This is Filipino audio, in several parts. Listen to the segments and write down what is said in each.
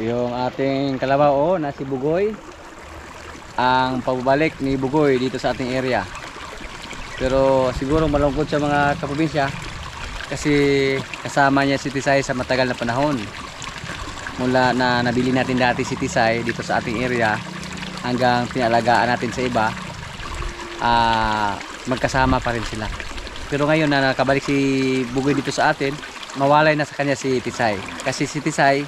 Yung ating kalabaw, oh, na si Bugoy. Ang pabalik ni Bugoy dito sa ating area. Pero siguro malungkot sa mga kaprobinsya kasi kasama niya si Tisay sa matagal na panahon. Mula na nabili natin dati si Tisay dito sa ating area hanggang pinalagaan natin sa iba, magkasama pa rin sila. Pero ngayon na nakabalik si Bugoy dito sa atin, mawalay na sa kanya si Tisay. Kasi si Tisay,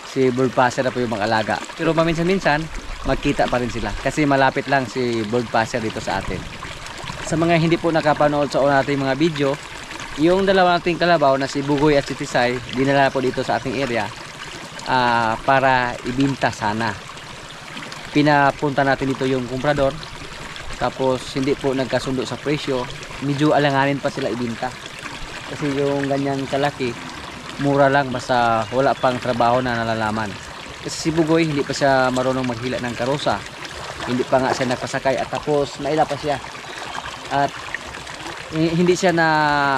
si bird passer na po yung mga alaga. Pero paminsan-minsan magkita pa rin sila kasi malapit lang si bird passer dito sa atin. Sa mga hindi po nakapanood sa nating mga video, yung dalawa nating kalabaw na si Bugoy at si Tisay, dinala po dito sa ating area para ibinta sana. Pinapunta natin dito yung kumprador, tapos hindi po nagkasundo sa presyo, medyo alanganin pa sila ibinta. Kasi yung ganyan kalaki, mura lang basta wala pang trabaho na nalalaman. Kasi si Bugoy hindi pa siya marunong maghila ng karosa, hindi pa nga siya nagpasakay, at tapos naila pa siya at hindi siya na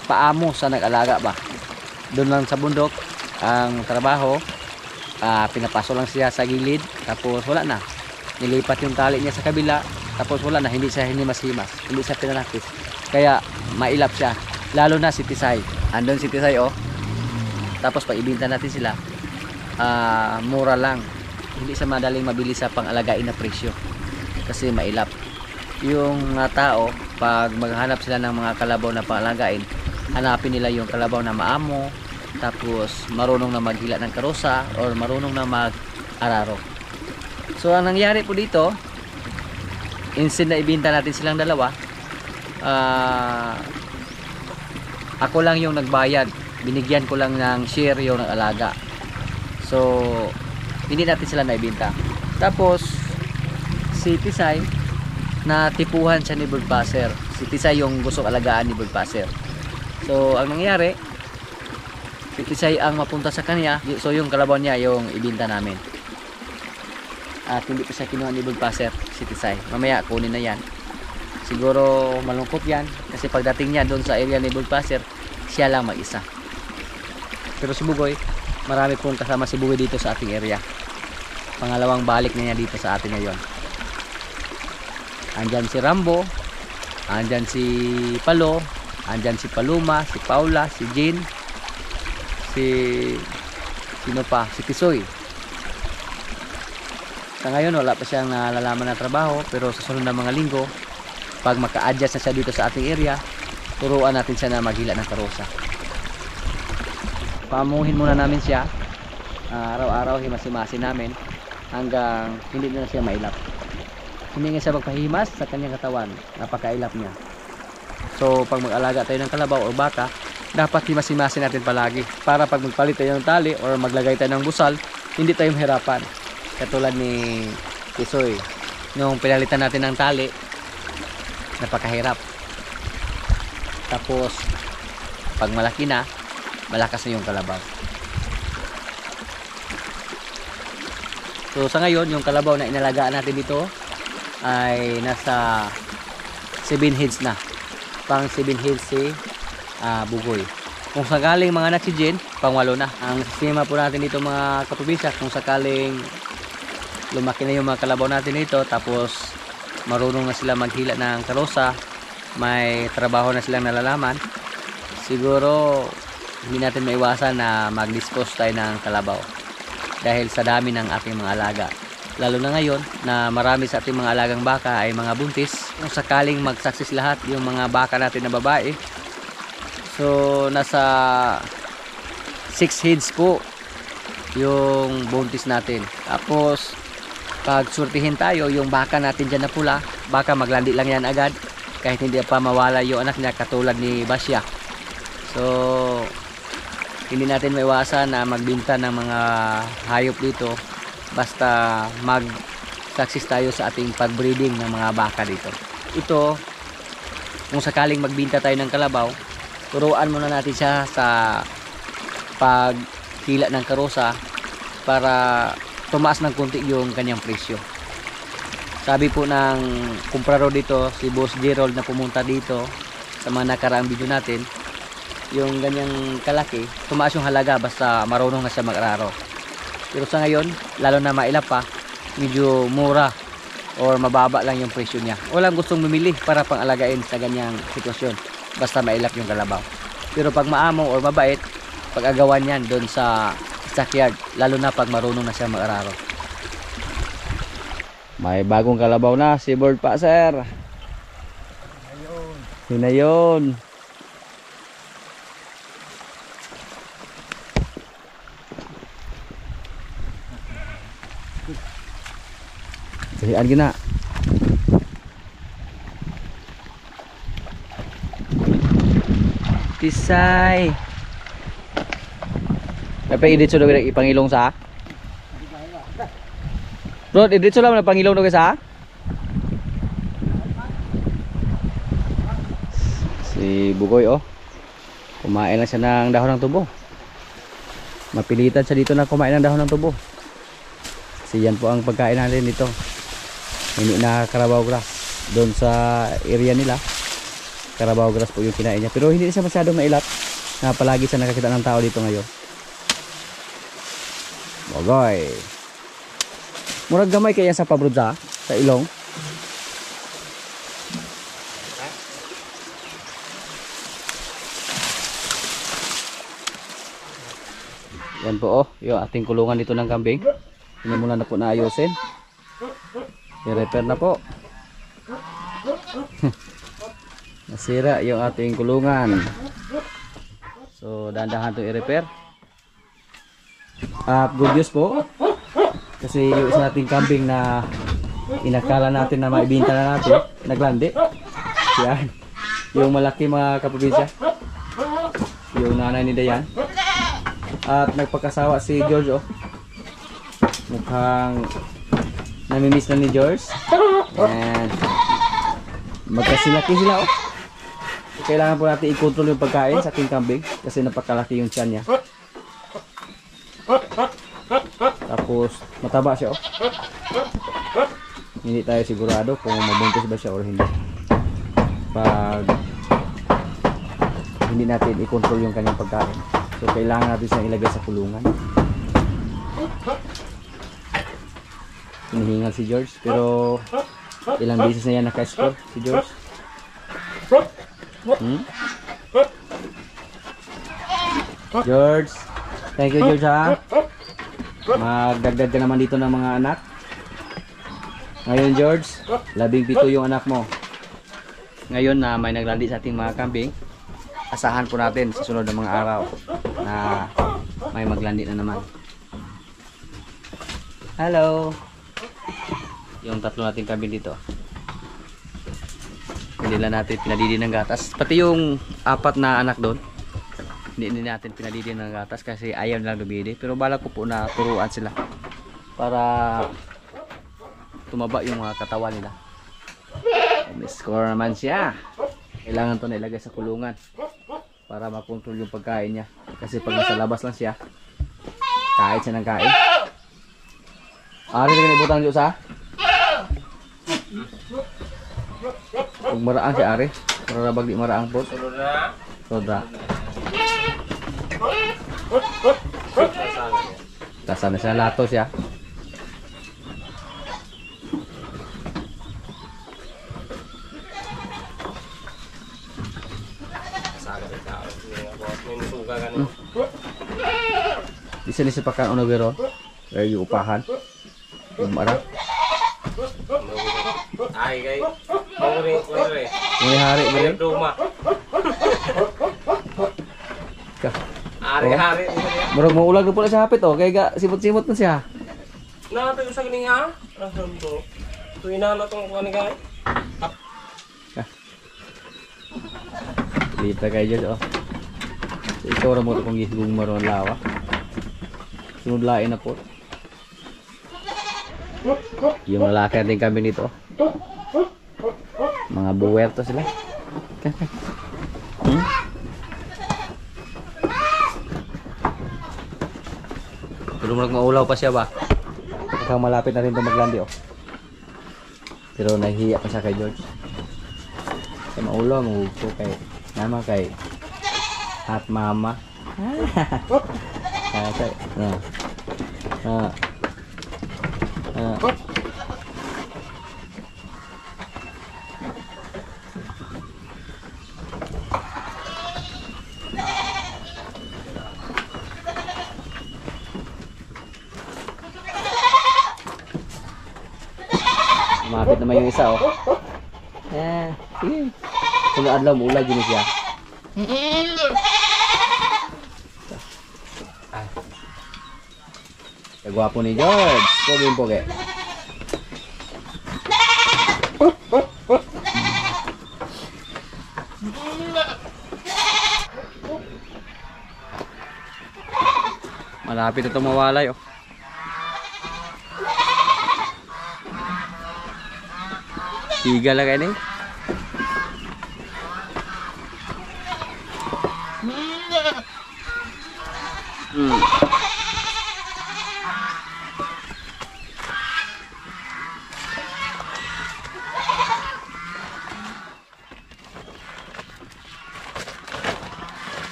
paamo sa nag-alaga ba. Doon lang sa bundok ang trabaho, pinapaso lang siya sa gilid, tapos wala na, nilipat yung tali niya sa kabila, tapos wala na, hindi siya hinimas-himas, hindi siya pinanakis, kaya mailap siya. Lalo na si Tisay, andun si Tisay, oh. Tapos pag ibinta natin sila, mura lang, hindi siya madaling mabili sa pang-alagain na presyo kasi mailap. Yung tao, pag maghanap sila ng mga kalabaw na pang-alagain, hanapin nila yung kalabaw na maamo, tapos marunong na maghila ng karosa or marunong na mag-araro. So ang nangyari po dito, instead na ibinta natin silang dalawa, ako lang yung nagbayad, binigyan ko lang ng share yung nag-alaga. So hindi natin sila naibinta. Tapos si Tisay, na tipuhan siya ni bird passer. Si Tisay yung gustong alagaan ni bird passer. So ang nangyari, si Tisay ang mapunta sa kanya, so yung kalabaw niya yung ibinta namin. At hindi pa siya kinuha ni bird passer, si Tisay. Mamaya kunin na yan. Siguro malungkot yan kasi pagdating niya doon sa area ni bird passer, siya lang mag-isa. Pero si Bugoy, marami pong kasama si Bugoy dito sa ating area. Pangalawang balik na niya dito sa atin ngayon. Andyan si Rambo, andyan si Palo, andyan si Paluma, si Paula, si Jean, sino pa, si Tisoy. Sa ngayon wala pa siyang nalalaman na trabaho, pero sa sunod na mga linggo, pag maka-adjust na siya dito sa ating area, turuan natin siya na maghila ng karosa. Pamuhin muna namin siya, araw-araw himas-himasin namin hanggang hindi na siya mailap. Hindi nga siya magpahimas sa kanyang katawan, napakailap niya. So pag mag-alaga tayo ng kalabaw o baka, dapat himas-himasin natin palagi para pag magpalit tayo ng tali or maglagay tayo ng busal, hindi tayo mahirapan. Katulad ni Tisoy, nung pinalitan natin ng tali, napakahirap. Tapos pag malaki na, malakas na yung kalabaw. So sa ngayon, yung kalabaw na inalagaan natin dito ay nasa 7 heads na. Pang 7 heads si Bugoy. Kung sakaling mga anak si Jen, pang 8 na. Ang sistema po natin dito mga kaprobinsya, kung sakaling lumaki na yung mga kalabaw natin dito, tapos marunong na sila maghila ng karosa, may trabaho na silang nalalaman, siguro hindi natin maiwasan na mag-dispose tayo ng kalabaw dahil sa dami ng ating mga alaga. Lalo na ngayon na marami sa ating mga alagang baka ay mga buntis. Kung sakaling mag-success lahat yung mga baka natin na babae, so nasa 6 heads po yung buntis natin. Tapos pag surtihin tayo, yung baka natin dyan na pula, baka maglandi lang yan agad kahit hindi pa mawala yung anak niya, katulad ni Basya. So hindi natin maiwasan na magbinta ng mga hayop dito basta mag-success tayo sa ating pag-breeding ng mga baka dito. Ito, kung sakaling magbinta tayo ng kalabaw, turuan muna natin siya sa paghila ng karosa para tumaas ng kunti yung kanyang presyo. Sabi po ng kumprador dito, si Boss Gerald na pumunta dito sa mga nakaraang video natin, yung ganyang kalaki, tumaas yung halaga basta marunong na siya mag-araro. Pero sa ngayon, lalo na mailap pa, medyo mura or mababa lang yung presyo niya. Walang gustong bumili para pang-alagain sa ganyang sitwasyon. Basta mailap yung kalabaw. Pero pag maamong or mabait, pag-agawan yan doon sa stockyard, lalo na pag marunong na siya mag-araro. May bagong kalabaw na si Bird pa, sir. Yun na yun. Kasihan gina. Tisay. Dapat i-ditso daw ipangilong sa. Bro, i-ditso lang na pangilong daw sa. Si Bugoy oh. Kumain lang siya ng dahon ng tubo. Mapilitan siya dito na kumain ng dahon ng tubo. Kasi yan po ang pagkain natin dito. Hindi na Carabao grass. Doon sa area nila, Carabao grass po yung kinain niya. Pero hindi siya masyadong mailap na palagi siya nakakita ng tao dito ngayon. Bogoy. Murag gamay kaya sa pabrudza sa ilong. Yan po oh, yung ating kulungan dito ng kambing. Hindi muna na po naayusin. I-repair na po. Nasira yung ating kulungan. So dahan-dahan itong i-repair. Good news po. Kasi yung isa nating kambing na inakala natin na maibinta na natin, naglandi. Yan. Yung malaki mga kaprobinsya. Yung nanay ni Dayan. At nagpakasawa si George oh. Mukhang namimiss na ni George. And magkasilaki sila oh. Kailangan po natin i-control yung pagkain sa ating kambing kasi napakalaki yung tiyan niya. Tapos mataba siya oh. Hindi tayo sigurado kung mabuntis ba siya o hindi pag hindi natin i-control yung kanyang pagkain. So kailangan natin siyang ilagay sa kulungan. Hinihingal si George pero ilang beses na yan naka-score si George. George, thank you George ha. Magdagdag ka naman dito ng mga anak. Ngayon George, 17 yung anak mo. Ngayon na may naglandi sa ating mga kambing, asahan po natin sa sunod ng mga araw na may maglandi na naman. Hello. Yung tatlo nating kambing dito. Hindi lang natin pinadidi ng gatas. Pati yung 4 na anak doon. Hindi natin pinadidi ng gatas kasi ayaw nilang lumidi. Pero balak ko po na turuan sila para tumaba yung mga katawan nila. May score naman siya. Kailangan to na ilagay sa kulungan para makontrol yung pagkain niya. Kasi pag nasa labas lang siya, kain siya ng kain. Ari na ibutang Diyos ha. Kung maraang si Ari, mararabag di maraang po. Soda. Tasa na siya lato siya. Di sini sepakan ono bero. Lagi upahan. Marah. Ay kay Mori. May hari bere. Rumah. Ka. Hari-hari Murag mo ulag pula sa hapit oh, kay ga simot-simot na siya. na tayo sa galing ha. Asan to? Tuina na tong kuan kay. Lita kay Diyos oh. So, ikaw ra mo kung gisugong maron lawa. Sunod lain na po. Yung lalaki natin kami nito. Mga buwerto sila. Pero maulaw pa siya ba? Mukhang malapit na rin ito maglandi oh. Pero nahihiya pa siya kay George. Kaya maulaw, mahupo kay nama kay Hot Mama. Ah. Ah. Lumapit naman yung isa, oh. Sige. Kung adlaw mo ulag yun siya. Ay. Kagwapo ni George. Poging pogi. Malapit na itong mawalay, oh. Tiga lang kayo, eh.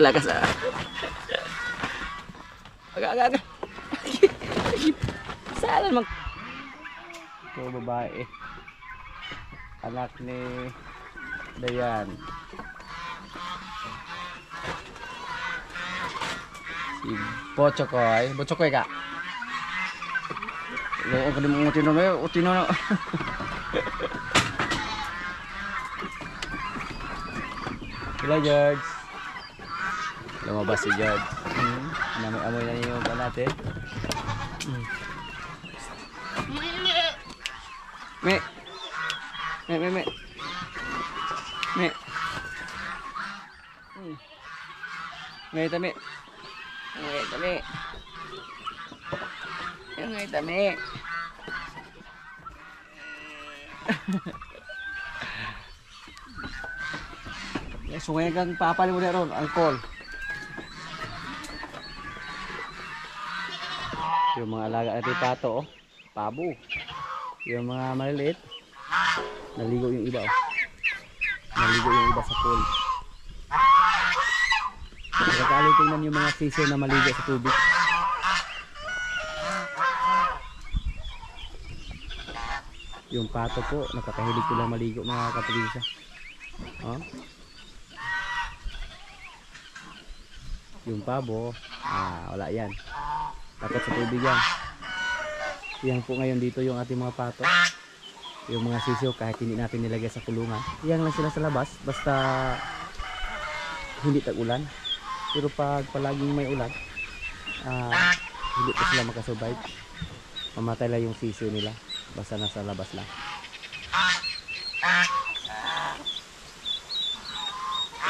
Lakas ah. Agak. Saan mag... Ito babae. Anak ni Dayan. Si Bochokoy. Bochokoy ka? Loko ka din mong utino na. Utino na. Hello, George. Lumabas si George. Amoy na yung pa natin. Me. Tami. Sungay kang papali mo na ron, alcohol. Yung mga alaga natin pato, oh. Pabo. Yung mga maliliit, naligo yung iba, oh. Naligo yung iba sa pool. Nakakali tingnan yung mga sisiw na maligo sa tubig. Yung pato po, nakakahilig ko lang maligo mga kapatid. Oh. Yung pabo, wala yan. Takot sa tubig yan. Yan po ngayon dito yung ating mga pato. Yung mga sisiw kahit hindi natin nilagay sa kulungan. Yan lang sila sa labas basta hindi tag-ulan. Pero pag palaging may ulan, hindi po sila makasurvive. Mamatay lang yung sisiw nila basta nasa labas lang.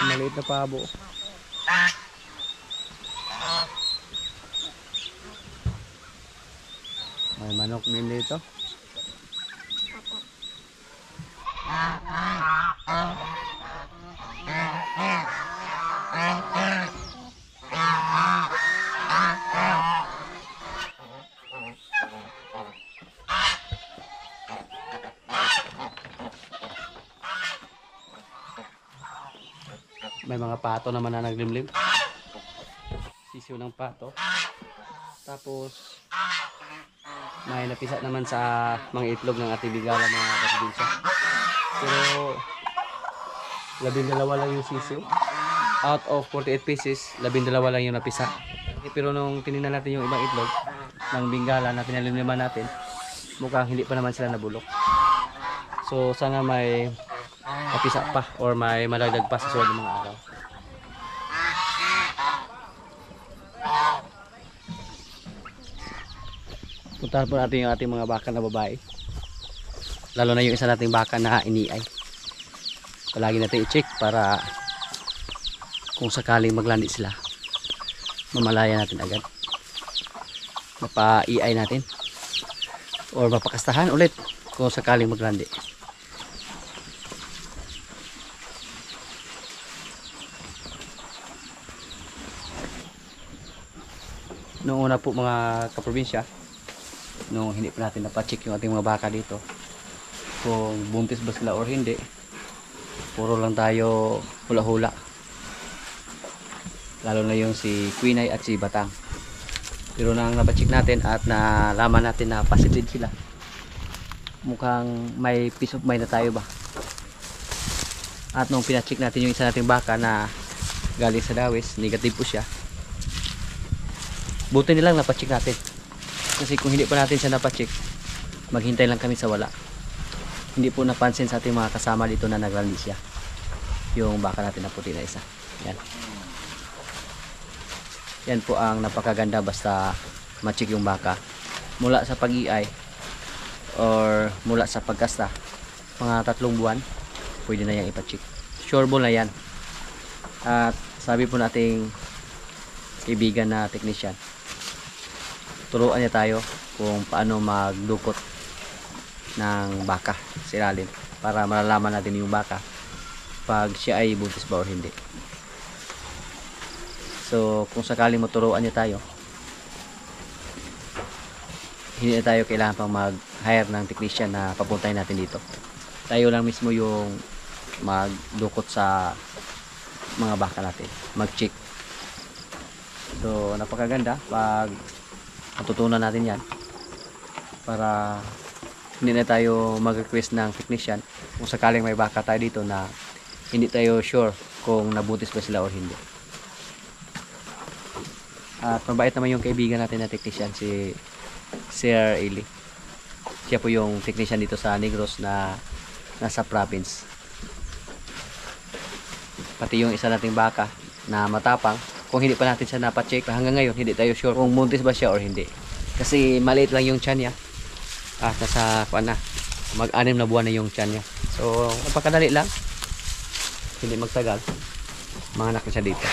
Maliit na pabo. May manok din dito. May mga pato naman na naglimlim. Sisiw ng pato. Tapos may napisa naman sa mga itlog ng ating bigala mga kapatid. Pero 12 lang yung sisiw. Out of 48 pieces, 12 lang yung napisa. Pero nung tinignan natin yung ibang itlog ng bingala na pinalimliman natin, mukhang hindi pa naman sila nabulok. So sana may napisa pa or may malagdag pa sa susunod ng mga araw. Puntahan po natin yung ating mga baka na babae. Lalo na yung isa nating baka na iniay. Palagi natin i-check para kung sakaling maglandi sila, mamalaya natin agad. Mapa-iay natin. Or mapakastahan ulit kung sakaling maglandi. Noong una po mga kaprobinsya, nung hindi pa natin napacheck yung ating mga baka dito kung buntis ba sila or hindi, puro lang tayo hula-hula. Lalo na yung si Quinay at si Batang. Pero nang napacheck natin at nalaman natin na positive sila, mukhang may peace of mind na tayo ba. At nung pinacheck natin yung isa nating baka na galing sa dawis, negative po siya. Buti nilang napacheck natin. Kasi kung hindi pa natin siya napacheck, maghintay lang kami sa wala. Hindi po napansin sa ating mga kasama dito na nagrandi siya. Yung baka natin na puti na isa. Yan. Yan po ang napakaganda basta ma-check yung baka. Mula sa pag-iay or mula sa pagkasta, mga 3 buwan, pwede na yan ipacheck. Sureball na yan. At sabi po nating kaibigan na technician, turuan niya tayo kung paano magdukot ng baka sa ilalim para malalaman natin yung baka pag siya ay buntis ba or hindi. So kung sakaling maturuan niya tayo, hindi na tayo kailangan pang mag-hire ng technician na papuntahin natin dito. Tayo lang mismo yung magdukot sa mga baka natin, mag-check. So napakaganda pag matutunan natin yan para hindi na tayo mag-request ng technician kung sakaling may baka tayo dito na hindi tayo sure kung nabuntis ba sila o hindi. At mabait naman yung kaibigan natin na technician, si Sir Eli. Siya po yung technician dito sa Negros na nasa province. Pati yung isa nating baka na matapang, kung hindi pa natin siya napacheck, hanggang ngayon hindi tayo sure kung buntis ba siya or hindi. Kasi maliit lang yung tiyan niya. Nasa mag-6 na buwan na yung tiyan niya. So napakadali lang, hindi magtagal, mga anak na siya dito.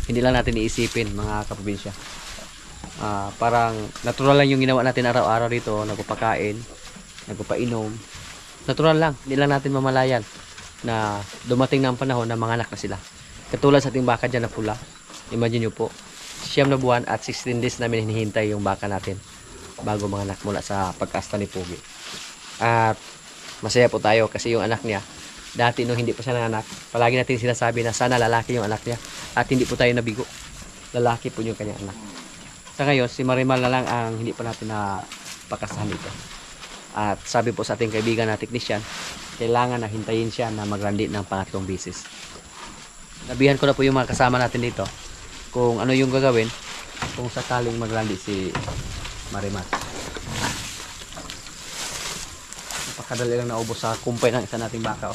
Hindi lang natin iisipin mga kaprobinsya. Parang natural lang yung ginawa natin araw-araw dito, nagpapakain, nagpapainom. Natural lang, hindi lang natin mamalayan na dumating na ang panahon na mga anak na sila. Katulad sa ating baka dyan na pula, imagine nyo po, 9 na buwan at 16 days namin hinihintay yung baka natin bago mga anak mula sa pagkasta ni Pugi. At masaya po tayo kasi yung anak niya, dati nung hindi pa siya nanganak, palagi natin sinasabi na sana lalaki yung anak niya at hindi po tayo nabigo. Lalaki po yung kanyang anak. Sa ngayon, si Marimal na lang ang hindi pa natin na pakasahan dito. At sabi po sa ating kaibigan na technician, kailangan na hintayin siya na magrandi ng pangatlong bisis. Nabihan ko na po yung mga kasama natin dito kung ano yung gagawin kung sakaling magrandi si Marimal. Napakadali lang naubos sa kumpay ng isa nating baka.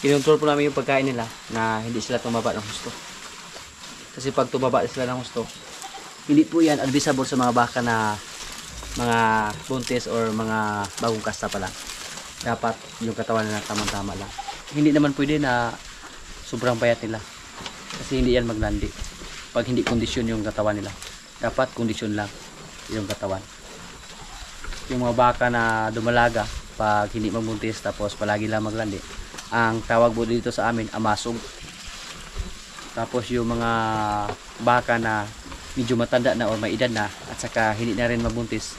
Kinontrol po namin yung pagkain nila na hindi sila tumaba ng husto. Kasi pag tumaba sila ng husto, hindi po yan advisable sa mga baka na mga buntis or mga bagong kasta pa lang. Dapat yung katawan nila tamang-tama lang. Hindi naman pwede na sobrang payat nila. Kasi hindi yan maglandi. Pag hindi kondisyon yung katawan nila. Dapat kondisyon lang yung katawan. Yung mga baka na dumalaga, pag hindi magbuntis tapos palagi lang maglandi, ang tawag po dito sa amin, amasog. Tapos yung mga baka na medyo matanda na or may edad na at saka hindi na rin mabuntis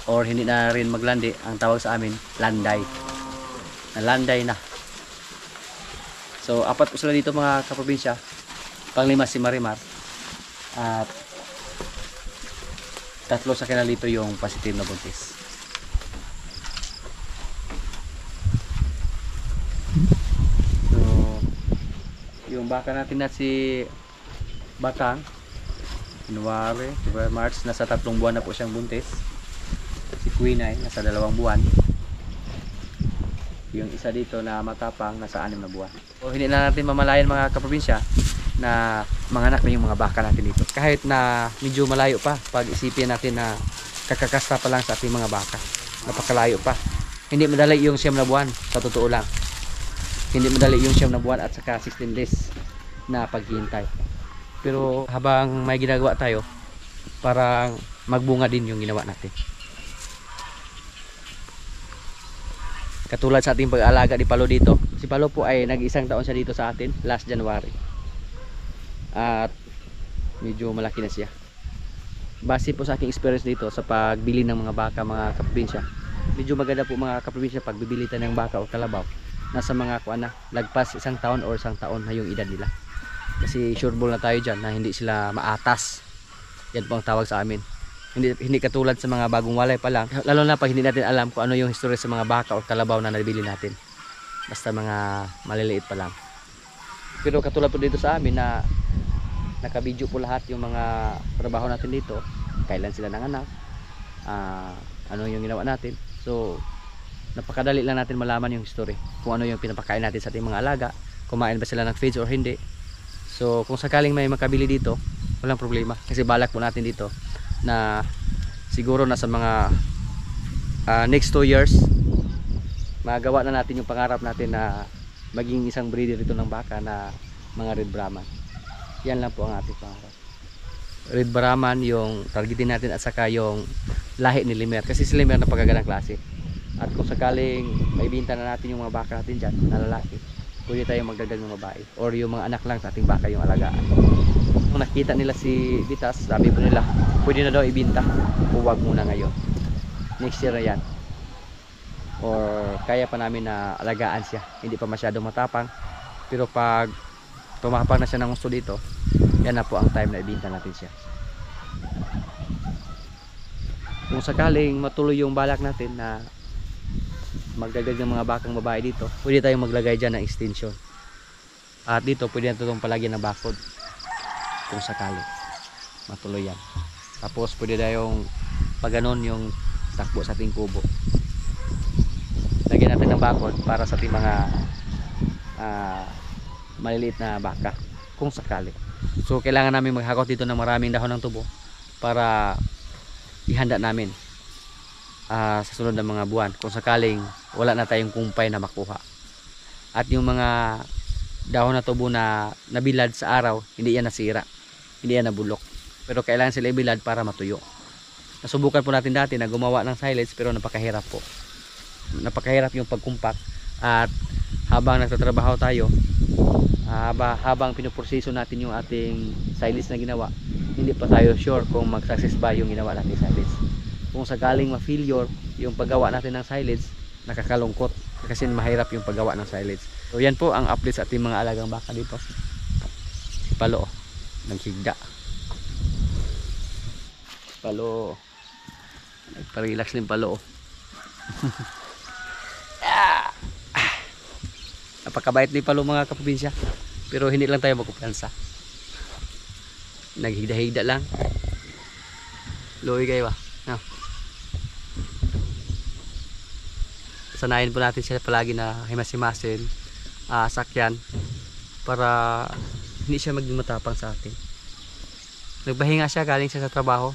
or hindi na rin maglandi, ang tawag sa amin, landay. Landay na. So 4 po sila dito mga kaprobinsya. Pang-5 si Marimar. At 3 sa kanila dito yung positive na buntis. Yung baka natin na si Batang, January, February, March, nasa 3 buwan na po siyang buntis. Si Quinay, nasa 2 buwan. Yung isa dito na matapang, nasa 6 na buwan. O hindi na natin mamalayan mga kaprobinsya na mga anak na yung mga baka natin dito. Kahit na medyo malayo pa, pag isipin natin na kakakasta pa lang sa ating mga baka. Napakalayo pa. Hindi madali yung 9 na buwan, sa totoo lang. Hindi madali yung 9 na buwan at saka 16 days na paghihintay. Pero habang may ginagawa tayo, parang magbunga din yung ginawa natin. Katulad sa ating pag-aalaga ni Palo dito. Si Palo po ay nag-1 taon siya dito sa atin last January. At medyo malaki na siya. Base po sa aking experience dito sa pagbili ng mga baka, mga kaprobinsya, medyo maganda po mga kaprobinsya pag bibili tayo ng baka o kalabaw. Nasa mga lagpas 1 taon or 1 taon na yung edad nila. Kasi sureball na tayo dyan na hindi sila maatas. Yan po ang tawag sa amin. Hindi katulad sa mga bagong walay pa lang. Lalo na pag hindi natin alam kung ano yung history sa mga baka o kalabaw na nabili natin. Basta mga maliliit pa lang. Pero katulad po dito sa amin na nakabidyo po lahat yung mga trabaho natin dito. Kailan sila nanganak, ano yung ginawa natin. So napakadali lang natin malaman yung history. Kung ano yung pinapakain natin sa ating mga alaga. Kumain ba sila ng feeds or hindi. So kung sakaling may makabili dito, walang problema. Kasi balak po natin dito na siguro na sa mga next 2 years magawa na natin yung pangarap natin na maging isang breeder dito ng baka na mga Red Brahman. Yan lang po ang ating pangarap. Red Brahman yung targetin natin at saka yung lahi ni Limer. Kasi si Limer napakagandang klase. At kung sakaling maibinta na natin yung mga baka natin dyan na lalaki, pwede tayong magdagdag ng babae or yung mga anak lang sa ating baka yung alagaan. Kung nakita nila si Vitas, sabi po nila pwede na daw ibinta, huwag muna ngayon, next year na yan, or kaya pa namin na alagaan siya, hindi pa masyadong matapang. Pero pag tumapang na siya ng gusto dito, yan na po ang time na ibinta natin siya. Kung sakaling matuloy yung balak natin na magdagdag ng mga bakang babae dito, pwede tayong maglagay dyan ng extension. At dito pwede na itong palagyan ng bakod kung sakali matuloy yan. Tapos pwede tayong pag ganon yung takbo sa ating kubo, lagyan natin ng bakod para sa ating mga maliliit na baka kung sakali. So kailangan namin maghakot dito ng maraming dahon ng tubo para ihanda namin sa sunod na mga buwan kung sakaling wala na tayong kumpay na makuha. At yung mga dahon na tubo na nabilad sa araw, hindi yan nasira, hindi yan nabulok, pero kailangan sila ibilad para matuyo. Nasubukan po natin dati na gumawa ng silage, pero napakahirap po. Napakahirap yung pagkumpak. At habang nagtatrabaho tayo, habang pinuproseso natin yung ating silage na ginawa, hindi pa tayo sure kung mag-success ba yung ginawa natin silage. Kung sakaling ma-failure yung paggawa natin ng silage, nakakalungkot kasi mahirap yung paggawa ng silage. So yan po ang update sa ating mga alagang baka dito. Palo nagsigda. Palo nagpa-relax din Palo. Napakabait ni Palo mga kaprobinsya, pero hindi lang tayo magkumpiyansa. Naghigda-higda lang. Loy kayo ba? No. Sanayin po natin siya palagi na himas-himasin, sakyan, para hindi siya maging matapang sa atin. Nagpahinga siya, galing siya sa trabaho.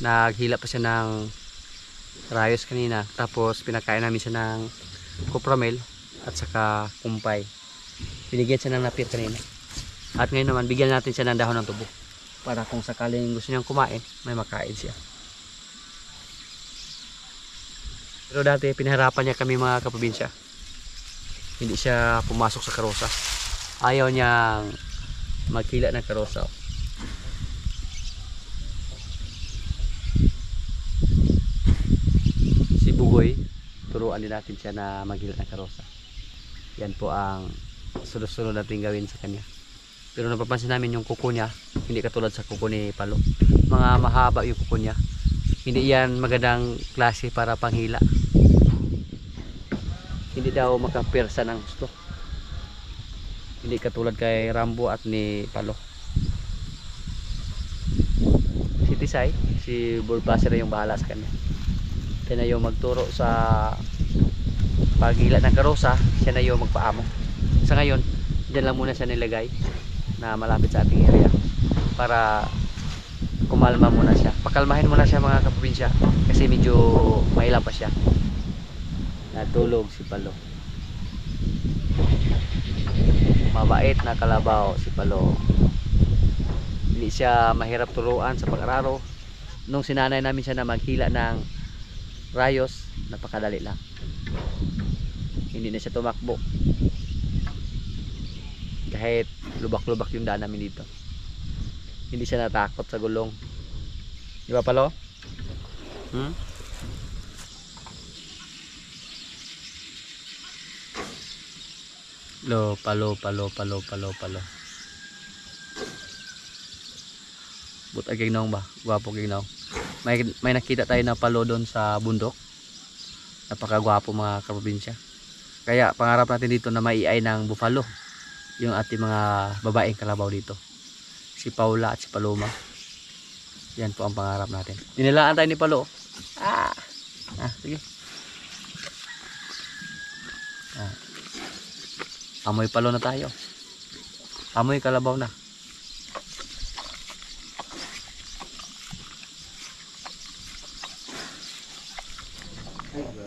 Naghila pa siya ng rayos kanina. Tapos pinakain namin siya ng copramel at saka kumpay. Binigyan siya ng napir kanina. At ngayon naman bigyan natin siya ng dahon ng tubo para kung sakaling gusto niyang kumain, may makain siya. Pero dati pinahirapan niya kami mga kaprobinsya. Hindi siya pumasok sa karosa. Ayaw niyang magkila ng karosa. Si Bugoy, turuan din natin siya na maghila ng karosa. Yan po ang sunod-sunod natin gawin sa kanya. Pero napapansin namin yung kuko niya, hindi katulad sa kuko ni Palo. Mga mahaba yung kuko niya. Hindi yan magandang klase para panghila. Hindi daw makapirsa ng gusto. Hindi katulad kay Rambo at ni Palo. Si Tisay, si Bulbasa na yung bahala sa kanya. Siya na yung magturo sa paghila ng karosa, siya na yung magpaamo. Sa ngayon, dyan lang muna siya nilagay na malapit sa ating area para kumalma muna siya. Pakalmahin muna siya mga kaprobinsya kasi medyo maila pa siya. Natulog si Palo. Mabait na kalabaw si Palo. Hindi siya mahirap turuan sa pag-araro. Nung sinanay namin siya na maghila ng rayos, napakadali lang. Hindi na siya tumakbo. Kahit lubak-lubak yung daan namin dito. Hindi siya natakot sa gulong. Di ba, Palo? Palo. Buta ginong ba? Gwapo ginong. May nakita tayo na palo doon sa bundok. Napakagwapo mga kaprobinsya. Kaya pangarap natin dito na maiay ng buffalo yung ating mga babaeng kalabaw dito. Si Paula at si Paloma. Yan po ang pangarap natin. Dinilaan tayo ni Palo. Sige. Amoy palo na tayo. Amoy kalabaw na.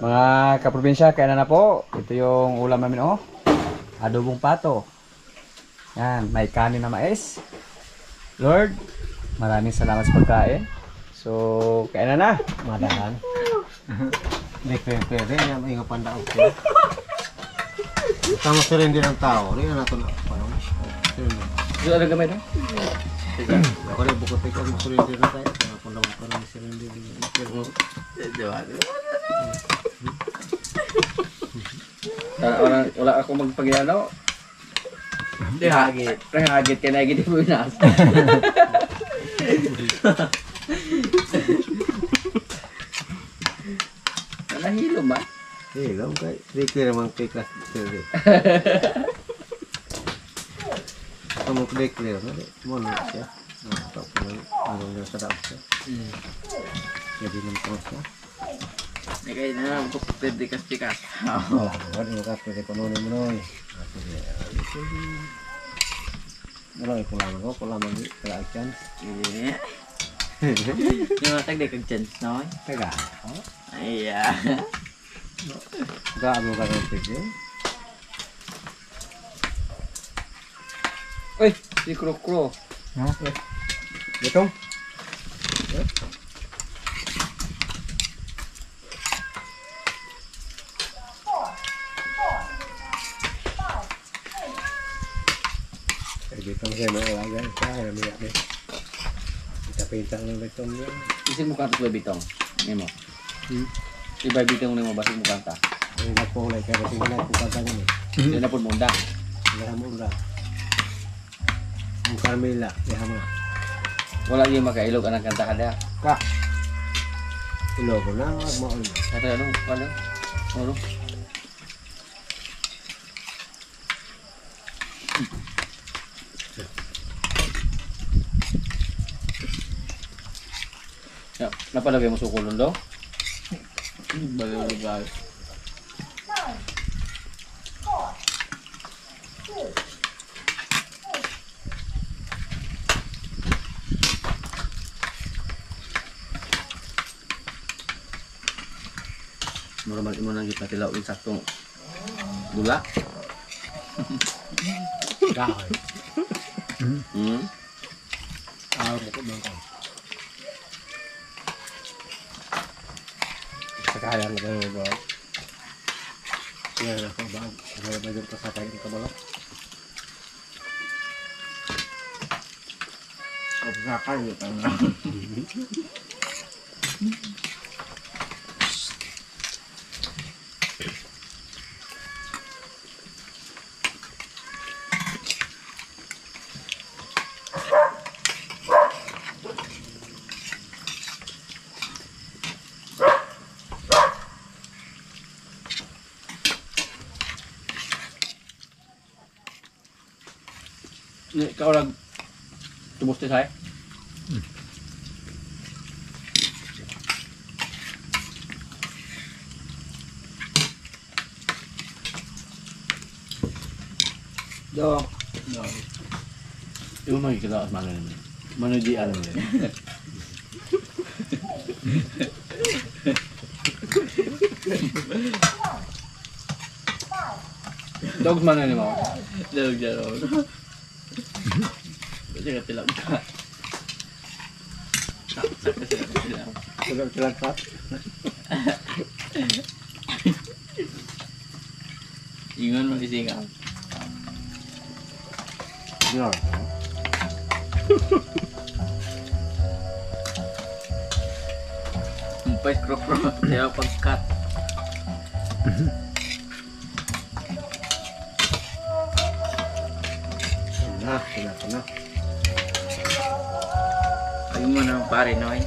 Mga kaprobinsya, kaya na po. Ito yung ulam namin, oh. Adobong pato. Yan, may kanin na mais. Lord, maraming salamat sa pagkain. So, kaya na. Madahan. Hindi pwede. May nga pandaog ko. Tama sa rin din ang tao. Rin na ito na. Ito ano gamay doon? Ako rin bukod ikaw mo surrender na tayo. Kung naman pa rin surrender din. Wala ako magpagano. Hagit ka na gini mo inas. Nahilo ba? Eh, lang kay. Di clear naman kay class surrender. Ito mo clear na. Mo na siya. Ano na sa dapat siya. Jadi ng post siya. May kayo na lang kung pwede kas-tikas. Wala. Wala mo ka pwede kununin mo noy. Wala ay pulang ko. Pulang magi. Kala chance. Yung matag kag chance no? Taga. Iya. Gak mo ka ng pwede. Uy, si Kro-Kro. Ha? Betong? Betong saya may alaga. Saya may alaga. Kita pintang ng betong niya. Isin mo kanta sa bitong. Nemo. Iba bitong nimo basig mo kanta. Ay nagpulay kaya tingnan ko kanta niya. Di na pud munda. Wala mo ura. Ang Carmela, diha mo. Wala yung makailog anang kanta kada. Ka. Ilo ko na mo. Kata ano? Ano? Ya, napalagay mo sukulon daw? Balay. Normal mo nang kita tilaw yung saktong gula. Ka. Ah, mo ko bang ka. Sakaya na ba ba? Ya, ko ba? Ano ba yung kasakay ko ba? Sakay ko na. Ikaw lang tubos tayo. Do. Yung makikita sa mga naman. Mano di alam nila. Dogs man na mo. Dawag dyan ako. Kasi ka tilag ka. Saksa kasi ka tilag. Tilag ka. Ingon mo isingaw. Yun. Umpay krok-krok. Kaya pag-cut. Na. Ayun mo na pare no eh.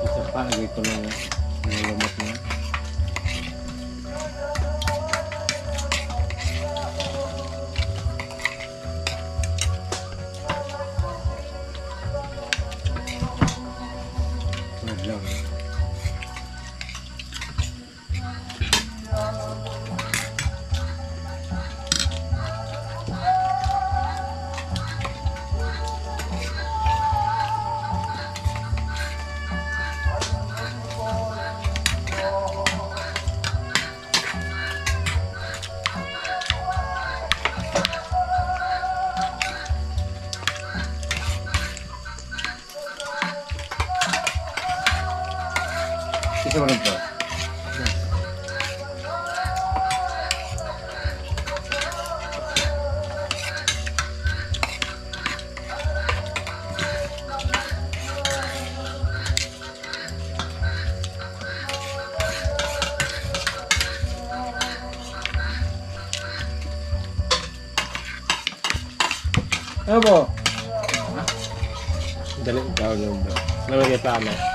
Isa pa, lagay ko ng lamot niya. Lang. Isa mo lang po. Ano po? Dali, ikaw lang ba? Nalagay pa ano?